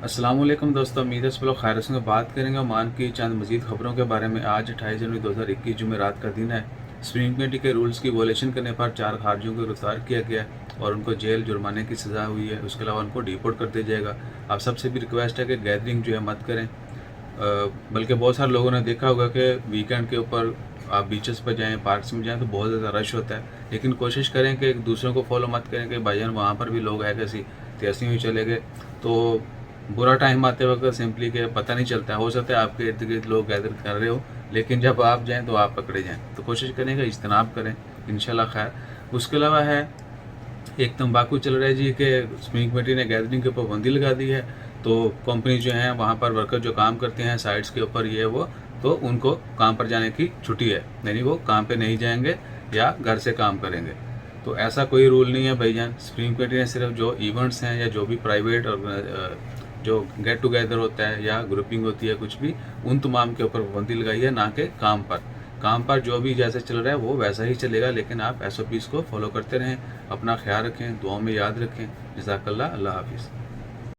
अस्सलामुअलैकुम दोस्तों, उम्मीद है सब लोग खैर से बात करेंगे ओमान की चंद मजीद खबरों के बारे में। आज 28 जनवरी 2021 जुमेरात का दिन है। सुप्रीम कमेटी के रूल्स की वोलेशन करने पर 4 खारिजियों को गिरफ्तार किया गया और उनको जेल जुर्माने की सज़ा हुई है। उसके अलावा उनको डिपोर्ट कर दिया जाएगा। आप सबसे भी रिक्वेस्ट है कि गैदरिंग जो है मत करें। बल्कि बहुत सारे लोगों ने देखा होगा कि वीकेंड के ऊपर आप बीचेस पर जाएं, पार्क्स में जाएं तो बहुत ज़्यादा रश होता है। लेकिन कोशिश करें कि एक दूसरों को फॉलो मत करें कि भाईजान वहाँ पर भी लोग हैं कैसी तैसी हुई चले गए। तो बुरा टाइम आते वक्त सिंपली के पता नहीं चलता है। हो सकता है आपके इर्द गिर्द लोग गैदर कर रहे हो, लेकिन जब आप जाएं तो आप पकड़े जाएं। तो कोशिश करें कि इज्तनाब करें, इंशाल्लाह खैर। उसके अलावा है एक तंबाकू चल रहा है जी कि सुप्रीम कमेटी ने गैदरिंग के ऊपर पाबंदी लगा दी है। तो कंपनी जो है वहाँ पर वर्कर जो काम करते हैं साइट्स के ऊपर ये वो, तो उनको काम पर जाने की छुट्टी है, यानी वो काम पे नहीं जाएंगे या घर से काम करेंगे। तो ऐसा कोई रूल नहीं है भाईजान। सुप्रीम कमेटी ने सिर्फ जो इवेंट्स हैं या जो भी प्राइवेट और जो गेट टुगेदर होता है या ग्रुपिंग होती है कुछ भी, उन तमाम के ऊपर पाबंदी लगाई है, ना कि काम पर। काम पर जो भी जैसे चल रहा है वो वैसा ही चलेगा, लेकिन आप SOPs को फॉलो करते रहें। अपना ख्याल रखें, दुआओं में याद रखें। जज़ाकल्लाह, अल्लाह हाफिज़।